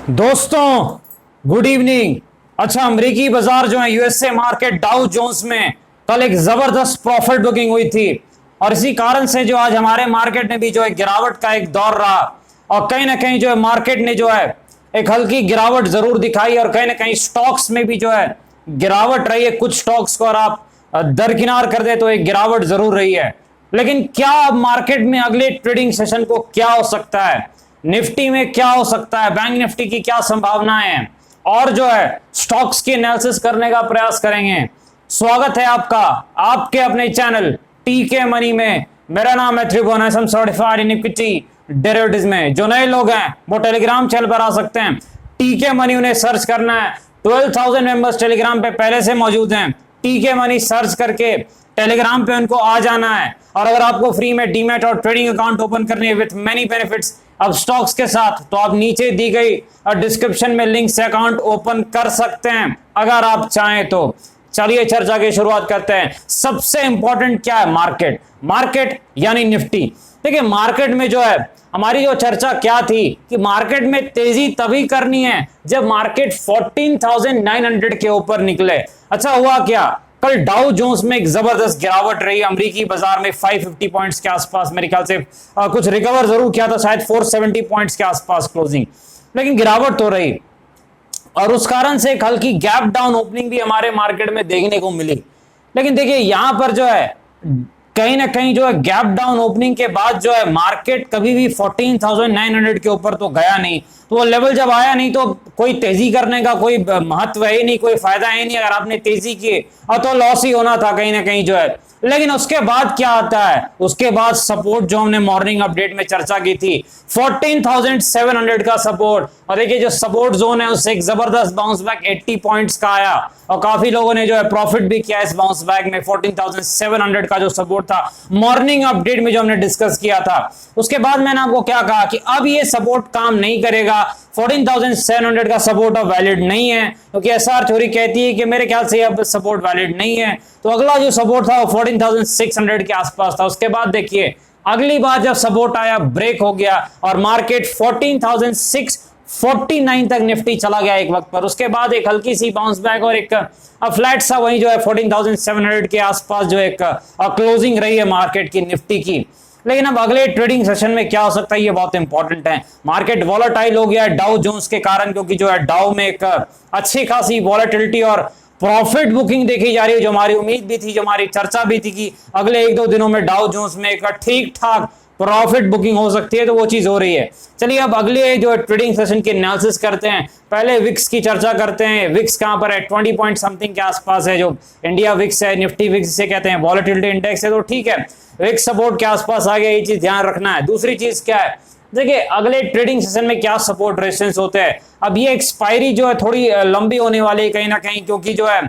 दोस्तों good evening. अच्छा, अमेरिकी बाजार जो है यूएसए मार्केट डाउ जोन्स में कल एक जबरदस्त प्रॉफिट बुकिंग हुई थी और इसी कारण से जो आज हमारे मार्केट में भी जो है गिरावट का एक दौर रहा और कहीं ना कहीं जो है मार्केट ने जो है एक हल्की गिरावट जरूर दिखाई और कहीं ना कहीं स्टॉक्स में भी जो है गिरावट रही है। कुछ स्टॉक्स को अगर आप दरकिनार कर दे तो एक गिरावट जरूर रही है। लेकिन क्या अब मार्केट में अगले ट्रेडिंग सेशन को क्या हो सकता है, निफ्टी में क्या हो सकता है, बैंक निफ्टी की क्या संभावनाएं हैं और जो है स्टॉक्स की एनालिसिस करने का प्रयास करेंगे। स्वागत है आपका आपके अपने चैनल टीके मनी में। मेरा नाम है त्रिभुवन, सर्टिफाइड इन इक्विटी डेरिवेटिव्स में। जो नए लोग हैं वो टेलीग्राम चैनल पर आ सकते हैं, टीके मनी उन्हें सर्च करना है। 12,000 मेंबर्स टेलीग्राम पे पहले से मौजूद हैं। टीके मनी सर्च करके टेलीग्राम पे उनको आ जाना है। और अगर आपको फ्री में डीमैट और ट्रेडिंग अकाउंट ओपन करनी है विथ मेनी बेनिफिट्स अब स्टॉक्स के साथ, तो आप नीचे दी गई डिस्क्रिप्शन में लिंक से अकाउंट ओपन कर सकते हैं अगर आप चाहें तो। चलिए चर्चा की शुरुआत करते हैं। सबसे इंपॉर्टेंट क्या है, मार्केट यानी निफ्टी। देखिए मार्केट में जो है हमारी जो चर्चा क्या थी कि मार्केट में तेजी तभी करनी है जब मार्केट 14,900 के ऊपर निकले। अच्छा हुआ क्या, कल डाउ जोन्स में एक जबरदस्त गिरावट रही। अमेरिकी बाजार में 550 पॉइंट्स के आसपास मेरे ख्याल से कुछ रिकवर जरूर किया था, शायद 470 पॉइंट्स के आसपास क्लोजिंग, लेकिन गिरावट तो रही और उस कारण से एक हल्की गैप डाउन ओपनिंग भी हमारे मार्केट में देखने को मिली। लेकिन देखिए यहां पर जो है कहीं ना कहीं जो है गैप डाउन ओपनिंग के बाद जो है मार्केट कभी भी 14,900 के ऊपर तो गया नहीं। तो वो लेवल जब आया नहीं तो कोई तेजी करने का कोई महत्व है नहीं, कोई फायदा है नहीं। अगर आपने तेजी की और तो लॉस ही होना था कहीं ना कहीं जो है। लेकिन उसके बाद क्या आता है, उसके बाद सपोर्ट जो हमने मॉर्निंग अपडेट में चर्चा की थी 14,700 का सपोर्ट। और देखिए जो सपोर्ट जोन है उससे एक जबरदस्त बाउंस बैक 80 पॉइंट्स का आया और काफी लोगों ने जो है प्रॉफिट भी किया इस बाउंस बैक में। 14,700 का जो सपोर्ट था मॉर्निंग अपडेट में जो हमने डिस्कस किया था, उसके बाद मैंने आपको क्या कहा कि अब ये सपोर्ट काम नहीं करेगा। 14,700 का सपोर्ट अब वैलिड नहीं है क्योंकि एसआर थ्योरी कहती है कि मेरे ख्याल से अब सपोर्ट वैलिड नहीं है। तो अगला जो सपोर्ट था वो 14,600 के आसपास था। उसके बाद देखिए अगली बार जब सपोर्ट आया ब्रेक हो गया और मार्केट 14,649 तक निफ्टी चला गया एक वक्त पर। उसके बाद एक हल्की सी बाउंस बैक और एक फ्लैट सा वही जो है 14,700 के आसपास जो एक क्लोजिंग रही है मार्केट की निफ्टी की। लेकिन अब अगले ट्रेडिंग सेशन में क्या हो सकता है ये बहुत इंपॉर्टेंट है। मार्केट वॉलेटाइल हो गया डाउ जोन्स के कारण, क्योंकि जो है डाउ में एक अच्छी खासी वॉलेटिलिटी और प्रॉफिट बुकिंग देखी जा रही है। जो हमारी उम्मीद भी थी, जो हमारी चर्चा भी थी कि अगले एक दो दिनों में डाउ जोन्स में एक ठीक ठाक प्रॉफिट बुकिंग हो सकती है, तो वो चीज हो रही है। चलिए अब अगले जो ट्रेडिंग सेशन की एनालिसिस करते हैं। पहले विक्स की चर्चा करते हैं। विक्स कहां पर है, 20 पॉइंट समथिंग के आसपास है। जो इंडिया विक्स है, निफ्टी विक्स से कहते हैं, वॉलेटिलिटी इंडेक्स है, तो ठीक है विक्स सपोर्ट के आसपास आ गया, ये चीज ध्यान रखना है। दूसरी चीज क्या है, देखिए अगले ट्रेडिंग सेशन में क्या सपोर्ट रेजिस्टेंस होते हैं। अब ये एक्सपायरी जो है थोड़ी लंबी होने वाली है कहीं ना कहीं, क्योंकि जो है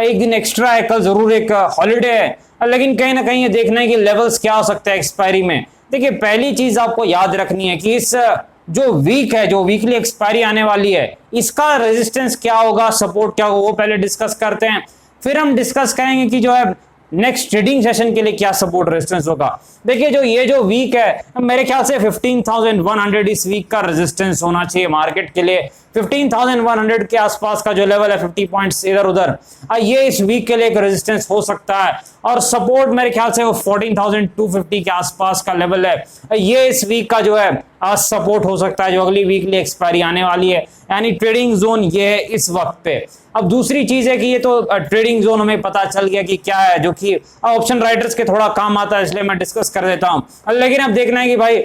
एक दिन एक्स्ट्रा है, कल जरूर एक हॉलीडे है, लेकिन कहीं ना कहीं ये देखना है कि लेवल्स क्या हो सकते हैं एक्सपायरी में। देखिए पहली चीज आपको याद रखनी है कि इस जो वीक है, जो वीकली एक्सपायरी आने वाली है, इसका रेजिस्टेंस क्या होगा, सपोर्ट क्या होगा, वो पहले डिस्कस करते हैं। फिर हम डिस्कस करेंगे कि जो है नेक्स्ट ट्रेडिंग सेशन के लिए क्या सपोर्ट रेजिस्टेंस होगा। देखिए जो ये जो वीक है मेरे ख्याल से 15,100 इस वीक का रेजिस्टेंस होना चाहिए मार्केट के लिए। 15,100 के आसपास का जो लेवल है 50 पॉइंट्स इधर उधर, ये इस वीक के लिए एक रेजिस्टेंस हो सकता है। और सपोर्ट मेरे ख्याल से वो 14,250 के आसपास का लेवल है, ये इस वीक का जो है आज सपोर्ट हो सकता है, जो अगली वीकली एक्सपायरी आने वाली है। यानी ट्रेडिंग जोन ये है इस वक्त पे। अब दूसरी चीज है कि ये तो ट्रेडिंग जोन हमें पता चल गया कि क्या है, जो कि ऑप्शन राइटर्स के थोड़ा काम आता है, इसलिए मैं डिस्कस कर देता हूं। लेकिन अब देखना है कि भाई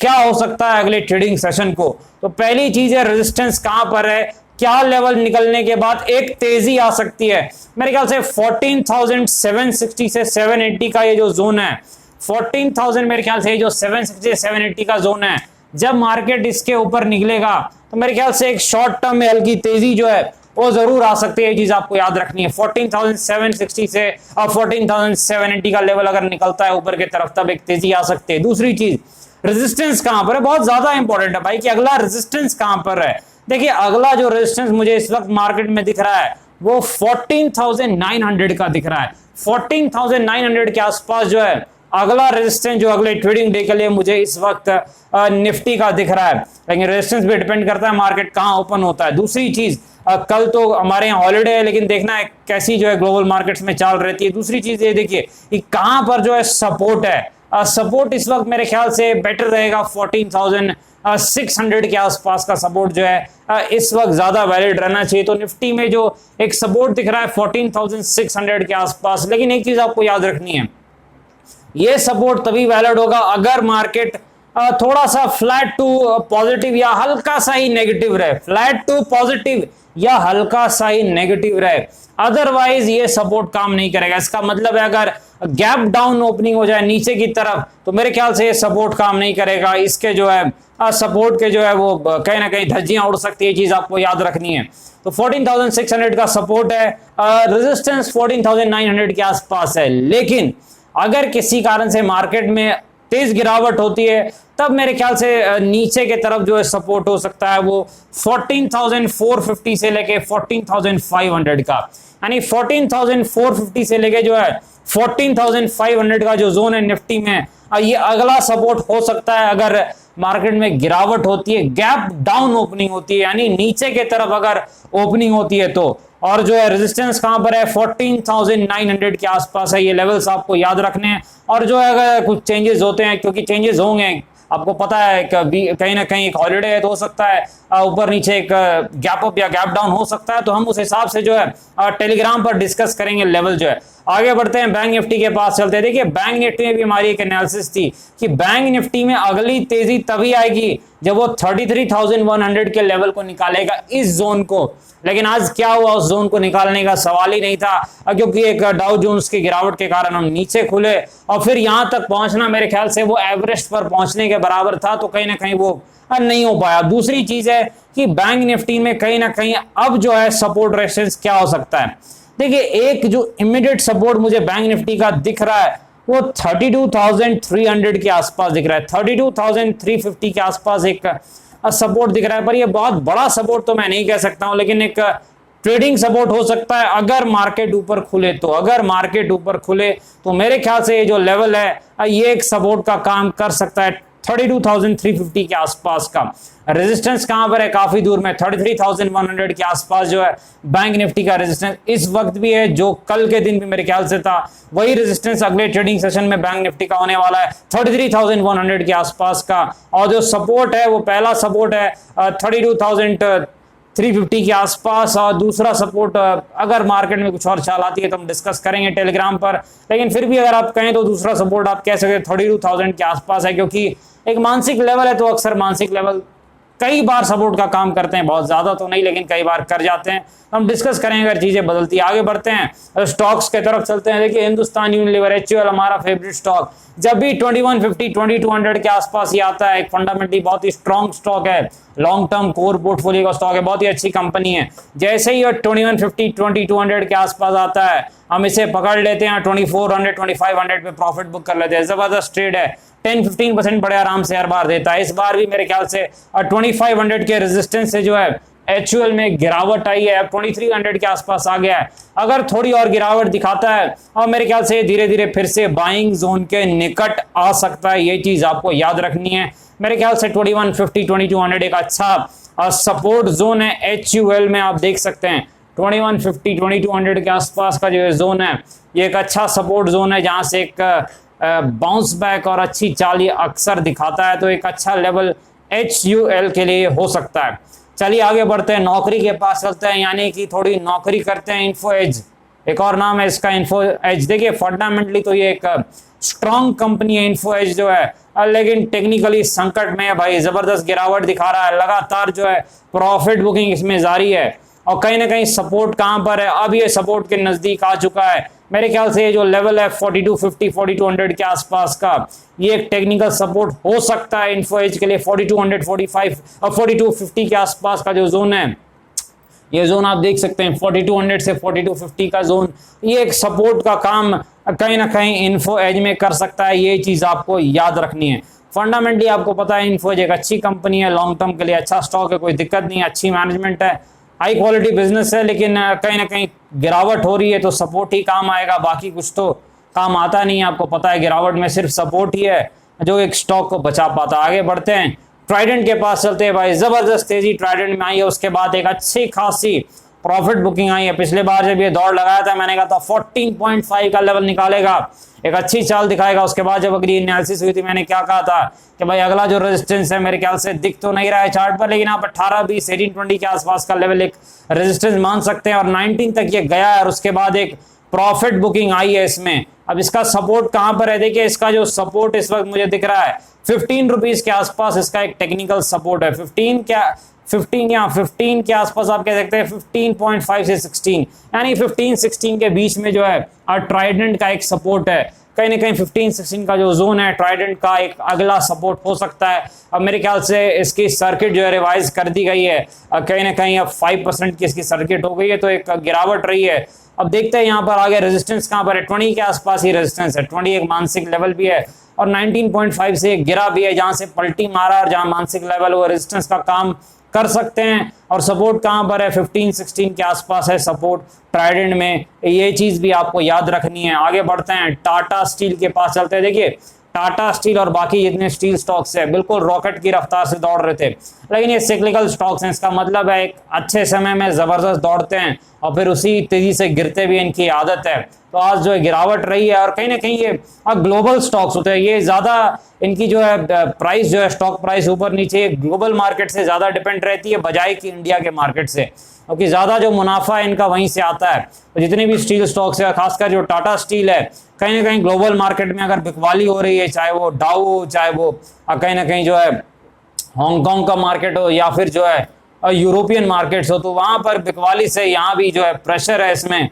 क्या हो सकता है अगले ट्रेडिंग सेशन को। तो पहली चीज है रेजिस्टेंस कहां पर है, क्या लेवल निकलने के बाद एक तेजी आ सकती है। मेरे ख्याल से 14,760 से 780 का ये जो जोन है, 14,000 मेरे ख्याल से जो 760 780 का जोन है, जब मार्केट इसके ऊपर निकलेगा तो मेरे ख्याल से एक शॉर्ट टर्म में हल्की तेजी जो है वो जरूर आ सकती है। ये चीज आपको याद रखनी है। 14,760 से और 14,780 का लेवल अगर निकलता है ऊपर की तरफ तब एक तेजी आ सकती है। दूसरी चीज रेजिस्टेंस कहां पर है, बहुत ज्यादा इंपॉर्टेंट है भाई कि अगला रेजिस्टेंस कहां पर है। देखिए अगला जो रेजिस्टेंस मुझे इस वक्त मार्केट में दिख रहा है वो 14,900 का दिख रहा है। 14,900 के आसपास जो है अगला रेजिस्टेंस जो अगले ट्रेडिंग डे के लिए मुझे इस वक्त निफ्टी का दिख रहा है, लेकिन रेजिस्टेंस भी डिपेंड करता है मार्केट कहां ओपन होता है। दूसरी चीज, कल तो हमारे यहाँ हॉलीडे है, लेकिन देखना है कैसी जो है ग्लोबल मार्केट्स में चाल रहती है। दूसरी चीज ये देखिए कि कहां पर जो है सपोर्ट है। सपोर्ट इस वक्त मेरे ख्याल से बेटर रहेगा 14,600 के आसपास का सपोर्ट जो है इस वक्त ज्यादा वैलिड रहना चाहिए। तो निफ्टी में जो एक सपोर्ट दिख रहा है 14,600 के आसपास, लेकिन एक चीज आपको याद रखनी है, ये सपोर्ट तभी वैलिड होगा अगर मार्केट थोड़ा सा फ्लैट टू पॉजिटिव या हल्का सा ही नेगेटिव रहे, फ्लैट टू पॉजिटिव या हल्का सा ही नेगेटिव रहे, अदरवाइज ये सपोर्ट काम नहीं करेगा। इसका मतलब है अगर गैप डाउन ओपनिंग हो जाए नीचे की तरफ तो मेरे ख्याल से ये सपोर्ट काम नहीं करेगा। इसके जो है सपोर्ट के जो है वो कहीं ना कहीं धज्जियां उड़ सकती है, चीज आपको याद रखनी है। तो 14,600 का सपोर्ट है, रेजिस्टेंस 14,900 के आसपास है। लेकिन अगर किसी कारण से मार्केट में तेज गिरावट होती है तब मेरे ख्याल से नीचे के तरफ जो है सपोर्ट हो सकता है वो 14,450 से लेके 14,500 का, यानी 14,450 से लेके जो है 14,500 का जो जोन है निफ्टी में, ये अगला सपोर्ट हो सकता है अगर मार्केट में गिरावट होती है, गैप डाउन ओपनिंग होती है, यानी नीचे के तरफ अगर ओपनिंग होती है तो। और जो है रेजिस्टेंस कहां पर है 14,900 के आसपास है, ये लेवल्स आपको याद रखने हैं। और जो है अगर कुछ चेंजेस होते हैं, क्योंकि चेंजेस होंगे, आपको पता है कहीं ना कहीं एक हॉलीडे है तो हो सकता है ऊपर नीचे एक गैप अप या गैप डाउन हो सकता है, तो हम उस हिसाब से जो है टेलीग्राम पर डिस्कस करेंगे लेवल जो है। आगे बढ़ते हैं, बैंक निफ्टी के पास चलते हैं। देखिए बैंक निफ्टी में भी हमारी एक एनालिसिस थी कि बैंक निफ्टी में अगली तेजी तभी आएगी जब वो 33,100 के लेवल को निकालेगा, इस जोन को। लेकिन आज क्या हुआ, उस जोन को निकालने का सवाल ही नहीं था, क्योंकि एक डाउ जोन्स की गिरावट के कारण हम नीचे खुले और फिर यहां तक पहुंचना मेरे ख्याल से वो एवरेस्ट पर पहुंचने के बराबर था, तो कहीं ना कहीं वो नहीं हो पाया। दूसरी चीज है कि बैंक निफ्टी में कहीं ना कहीं अब जो है सपोर्ट रेजिस्टेंस क्या हो सकता है। देखिए एक जो इमीडिएट सपोर्ट मुझे बैंक निफ्टी का दिख रहा है वो 32,300 के आसपास दिख रहा है, 32,350 के आसपास एक सपोर्ट दिख रहा है। पर ये बहुत बड़ा सपोर्ट तो मैं नहीं कह सकता हूं, लेकिन एक ट्रेडिंग सपोर्ट हो सकता है अगर मार्केट ऊपर खुले तो। अगर मार्केट ऊपर खुले तो मेरे ख्याल से ये जो लेवल है ये एक सपोर्ट का काम कर सकता है 32,350 के आसपास का। रेजिस्टेंस कहां पर है, काफी दूर में 33,100 के आसपास जो है बैंक निफ्टी का रेजिस्टेंस इस वक्त भी है, जो कल के दिन भी मेरे ख्याल से था। वही रेजिस्टेंस अगले ट्रेडिंग सेशन में बैंक निफ्टी का होने वाला है 33,100 के आसपास का। और जो सपोर्ट है वो पहला सपोर्ट है 32,350 के आसपास, और दूसरा सपोर्ट अगर मार्केट में कुछ और चाल आती है तो हम डिस्कस करेंगे टेलीग्राम पर। लेकिन फिर भी अगर आप कहें तो दूसरा सपोर्ट आप कह सकते हैं 32,000 के आसपास है, क्योंकि एक मानसिक लेवल है, तो अक्सर मानसिक लेवल कई बार सपोर्ट का काम करते हैं, बहुत ज्यादा तो नहीं लेकिन कई बार कर जाते हैं। हम डिस्कस करेंगे अगर चीजें बदलती है। आगे बढ़ते हैं, स्टॉक्स के तरफ चलते हैं। देखिए हिंदुस्तान यूनिलीवर HUL हमारा फेवरेट स्टॉक, जब भी 2150 2200 के आसपास ही आता है, एक फंडामेंटली बहुत ही स्ट्रॉन्ग स्टॉक है, लॉन्ग टर्म कोर पोर्टफोलियो का स्टॉक है, बहुत ही अच्छी कंपनी है। जैसे ही 2150 2200 के आसपास आता है हम इसे पकड़ लेते हैं, 2400 2500 पे प्रॉफिट बुक कर लेते हैं। जबरदस्त ट्रेड है, 10-15% बड़े आराम से हर बार देता है। इस बार भी मेरे ख्याल से 2500 के रेजिस्टेंस से जो है HUL में गिरावट आई है, 2300 के आसपास आ गया है। अगर थोड़ी और गिरावट दिखाता है और मेरे ख्याल से धीरे धीरे फिर से बाइंग जोन के निकट आ सकता है, ये चीज आपको याद रखनी है। मेरे ख्याल से 2150 2200 एक अच्छा सपोर्ट जोन है HUL में। आप देख सकते हैं 2150 2200 के आसपास का जो जोन है ये एक अच्छा सपोर्ट जोन है, जहां से एक बाउंस बैक और अच्छी चाल ये अक्सर दिखाता है, तो एक अच्छा लेवल HUL के लिए हो सकता है। चलिए आगे बढ़ते हैं, नौकरी के पास चलते हैं, यानी कि थोड़ी नौकरी करते हैं। इन्फो एज एक और नाम है इसका, इन्फो एज। देखिए फंडामेंटली तो ये एक स्ट्रॉन्ग कंपनी है इन्फो एज जो है, लेकिन टेक्निकली संकट में है भाई, जबरदस्त गिरावट दिखा रहा है, लगातार जो है प्रॉफिट बुकिंग इसमें जारी है। और कहीं ना कहीं सपोर्ट कहां पर है, अब ये सपोर्ट के नजदीक आ चुका है। मेरे ख्याल से ये जो लेवल है 4250 4200 के आसपास का, ये एक टेक्निकल सपोर्ट हो सकता है इन्फो एज के लिए। 4200 45 और 4250 के आसपास का जो जोन है, ये जोन आप देख सकते हैं 4200 से 4250 का जोन, ये एक सपोर्ट का काम कहीं ना कहीं इन्फो एज में कर सकता है, ये चीज आपको याद रखनी है। फंडामेंटली आपको पता है इन्फो एज एक अच्छी कंपनी है, लॉन्ग टर्म के लिए अच्छा स्टॉक है, कोई दिक्कत नहीं है, अच्छी मैनेजमेंट है, हाई क्वालिटी बिजनेस है। लेकिन कहीं ना कहीं गिरावट हो रही है तो सपोर्ट ही काम आएगा, बाकी कुछ तो काम आता नहीं है, आपको पता है गिरावट में सिर्फ सपोर्ट ही है जो एक स्टॉक को बचा पाता। आगे बढ़ते हैं, ट्राइडेंट के पास चलते हैं भाई। जबरदस्त तेजी ट्राइडेंट में आई है, उसके बाद एक अच्छी खासी प्रॉफिट बुकिंग आई है। पिछले बार जब ये दौड़ लगाया था मैंने कहा था 14.5 का लेवल निकालेगा, एक अच्छी चाल दिखाएगा। उसके बाद जब अगली एनालिसिस हुई थी मैंने क्या कहा था कि भाई अगला जो रेजिस्टेंस है मेरे ख्याल से दिख तो नहीं रहा है चार्ट पर, लेकिन आप 18, 20, 18, 20 के आसपास का लेवल एक रेजिस्टेंस मान सकते हैं और 19 तक ये गया है और उसके बाद एक प्रॉफिट बुकिंग आई है इसमें। अब इसका सपोर्ट कहां पर है, देखिए इसका जो सपोर्ट इस वक्त मुझे दिख रहा है 15 रुपीज के आसपास इसका एक टेक्निकल सपोर्ट है। 15 के आसपास आप कह सकते हैं 15.5 से 16, यानी 15-16 के बीच में जो है ट्राइडेंट का एक सपोर्ट है। कहीं ना कहीं 15-16 का जो जोन है ट्राइडेंट का एक अगला सपोर्ट हो सकता है। अब मेरे ख्याल से इसकी सर्किट जो है रिवाइज कर दी गई है, कहीं ना कहीं अब 5% की इसकी सर्किट हो गई है, तो एक गिरावट रही है। अब देखते हैं यहाँ पर आगे रेजिस्टेंस कहाँ पर है, 20 के आसपास ही रेजिस्टेंस है। 20 एक मानसिक लेवल भी है और 19.5 से गिरा भी है, जहां से पलटी मारा और जहां मानसिक लेवल वो रेजिस्टेंस का काम कर सकते हैं। और सपोर्ट कहां पर है, 15-16 के आसपास है सपोर्ट ट्राइडेंट में, ये चीज भी आपको याद रखनी है। आगे बढ़ते हैं, टाटा स्टील के पास चलते हैं। देखिए टाटा स्टील और बाकी जितने स्टील स्टॉक्स है बिल्कुल रॉकेट की रफ्तार से दौड़ रहे थे, लेकिन ये सिक्लिकल स्टॉक्स हैं, इसका मतलब है एक अच्छे समय में जबरदस्त दौड़ते हैं और फिर उसी तेजी से गिरते भी इनकी आदत है। तो आज जो है गिरावट रही है और कहीं ना कहीं ये ग्लोबल स्टॉक्स होते हैं, ये ज्यादा इनकी जो है प्राइस जो है स्टॉक प्राइस ऊपर नीचे ग्लोबल मार्केट से ज्यादा डिपेंड रहती है बजाय कि इंडिया के मार्केट से, क्योंकि ज्यादा जो मुनाफा है इनका वहीं से आता है। तो जितने भी स्टील स्टॉक्स है, खासकर जो टाटा स्टील है, कहीं ना कहीं ग्लोबल मार्केट में अगर बिकवाली हो रही है, चाहे वो डाउ हो, चाहे वो कहीं ना कहीं जो है हांगकांग का मार्केट हो या फिर जो है यूरोपियन मार्केट्स हो, तो वहां पर बिकवाली से यहाँ भी जो है प्रेशर है, इसमें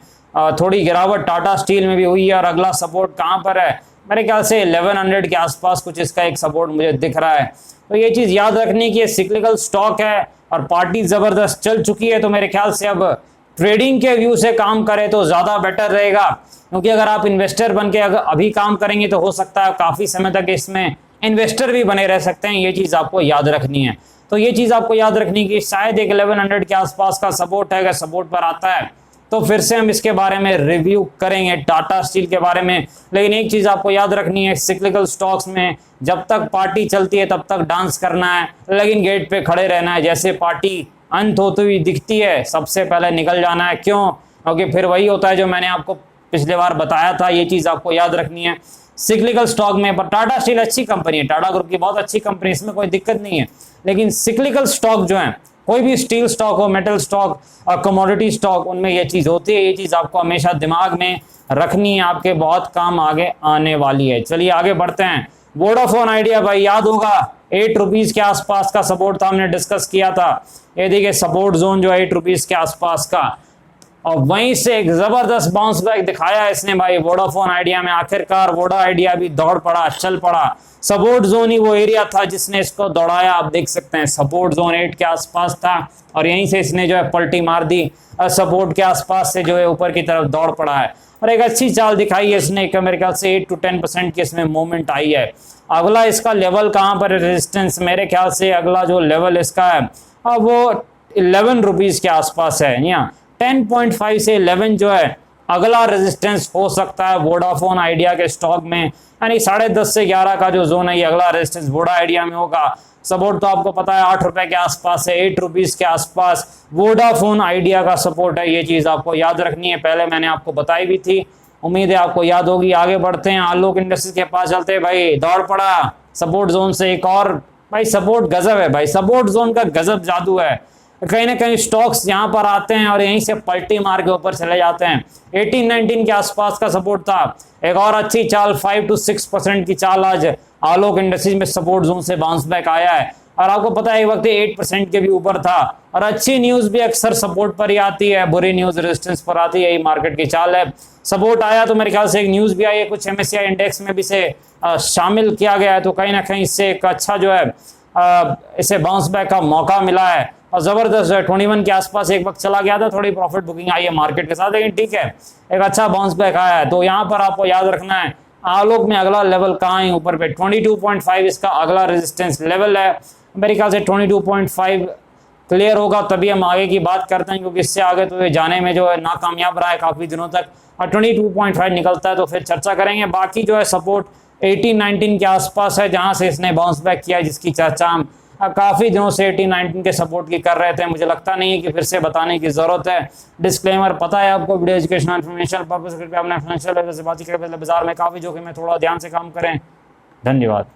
थोड़ी गिरावट टाटा स्टील में भी हुई है। और अगला सपोर्ट कहां पर है, मेरे ख्याल से 1100 के आसपास कुछ इसका एक सपोर्ट मुझे दिख रहा है। तो ये चीज याद रखनी कि सिक्लिकल स्टॉक है और पार्टी जबरदस्त चल चुकी है, तो मेरे ख्याल से अब ट्रेडिंग के व्यू से काम करें तो ज्यादा बेटर रहेगा, क्योंकि अगर आप इन्वेस्टर बन के अगर अभी काम करेंगे तो हो सकता है काफी समय तक इसमें इन्वेस्टर भी बने रह सकते हैं। ये चीज आपको याद रखनी है। तो ये चीज आपको याद रखनी कि शायद एक 1100 के आसपास का सपोर्ट है, अगर सपोर्ट पर आता है तो फिर से हम इसके बारे में रिव्यू करेंगे टाटा स्टील के बारे में। लेकिन एक चीज आपको याद रखनी है, सिक्लिकल स्टॉक्स में जब तक पार्टी चलती है तब तक डांस करना है, लेकिन गेट पे खड़े रहना है। जैसे पार्टी अंत होती हुई दिखती है सबसे पहले निकल जाना है। क्यों? क्योंकि फिर वही होता है जो मैंने आपको पिछले बार बताया था। ये चीज आपको याद रखनी है सिक्लिकल स्टॉक में। पर टाटा स्टील अच्छी कंपनी है, टाटा ग्रुप की बहुत अच्छी कंपनी, इसमें कोई दिक्कत नहीं है। लेकिन सिक्लिकल स्टॉक जो है, कोई भी स्टील स्टॉक हो, मेटल स्टॉक और कमोडिटी स्टॉक, उनमें ये चीज होती है। ये चीज आपको हमेशा दिमाग में रखनी है, आपके बहुत काम आगे आने वाली है। चलिए आगे बढ़ते हैं। वोडाफोन आइडिया भाई याद होगा 8 रुपीज के आसपास का सपोर्ट था, हमने डिस्कस किया था। ये देखिए सपोर्ट जोन जो 8 रुपीज के आसपास का, और वहीं से एक जबरदस्त बाउंस बैक दिखाया इसने भाई वोडाफोन आइडिया में। आखिरकार वोडा आइडिया भी दौड़ पड़ा, चल पड़ा। सपोर्ट जोन ही वो एरिया था जिसने इसको दौड़ाया। आप देख सकते हैं सपोर्ट जोन 8 के आसपास था और यहीं से इसने जो है पलटी मार दी, सपोर्ट के आसपास से जो है ऊपर की तरफ दौड़ पड़ा है और एक अच्छी चाल दिखाई है इसने। मेरे ख्याल से 8 to 10% की इसमें मूवमेंट आई है। अगला इसका लेवल कहाँ पर है रेजिस्टेंस, मेरे ख्याल से अगला जो लेवल इसका है वो 11 रुपीज के आसपास है। यहाँ 10.5 से 11 जो है अगला रेजिस्टेंस हो सकता है वोडाफोन आइडिया के स्टॉक में, यानी 10.5 से 11 का जो जोन है ये अगला रेजिस्टेंस वोडा आइडिया में होगा। सपोर्ट तो आपको पता है 8 रुपए के आसपास है, 8 रुपीज के आसपास वोडाफोन आइडिया का सपोर्ट है। ये चीज आपको याद रखनी है, पहले मैंने आपको बताई भी थी, उम्मीद है आपको याद होगी। आगे बढ़ते हैं, आलोक इंडस्ट्रीज के पास चलते हैं भाई। दौड़ पड़ा सपोर्ट जोन से एक और, भाई सपोर्ट गजब है भाई, सपोर्ट जोन का गजब जादू है। कहीं ना कहीं स्टॉक्स यहाँ पर आते हैं और यहीं से पलटी मार के ऊपर चले जाते हैं। 18-19 के आसपास का सपोर्ट था, एक और अच्छी चाल 5 to 6% की चाल आज आलोक इंडस्ट्रीज में सपोर्ट जोन से बाउंस बैक आया है। और आपको पता है एक वक्त 8% के भी ऊपर था। और अच्छी न्यूज भी अक्सर सपोर्ट पर ही आती है, बुरी न्यूज रेजिस्टेंस पर आती है, यही मार्केट की चाल है। सपोर्ट आया तो मेरे ख्याल से एक न्यूज भी आई है, कुछ MSCI इंडेक्स में भी इसे शामिल किया गया है, तो कहीं ना कहीं इससे एक अच्छा जो है इसे बाउंस बैक का मौका मिला है। और जबरदस्त है 21 के आसपास एक वक्त चला गया था, थोड़ी प्रॉफिट बुकिंग आई है मार्केट के साथ, लेकिन ठीक है एक अच्छा बाउंस बैक आया है। तो यहाँ पर आपको याद रखना है आलोक में अगला लेवल कहाँ है, ऊपर पे 22.5 इसका अगला रेजिस्टेंस लेवल है। मेरे ख्याल से 22.5 क्लियर होगा तभी हम आगे की बात करते हैं, क्योंकि इससे आगे तो ये जाने में जो है नाकामयाब रहा है काफ़ी दिनों तक। 22.5 निकलता है तो फिर चर्चा करेंगे। बाकी जो है सपोर्ट 18-19 के आसपास है, जहां से इसने बाउंस बैक किया, जिसकी चर्चा हम काफ़ी दिनों से 18-19 के सपोर्ट की कर रहे थे। मुझे लगता नहीं है कि फिर से बताने की ज़रूरत है। डिस्क्लेमर पता है आपको, वीडियो एजुकेशनल इन्फॉर्मेशन पर्पज करके अपने फाइनेंशियल से बात करें, बाजार में काफ़ी जोखिम है, थोड़ा ध्यान से काम करें। धन्यवाद।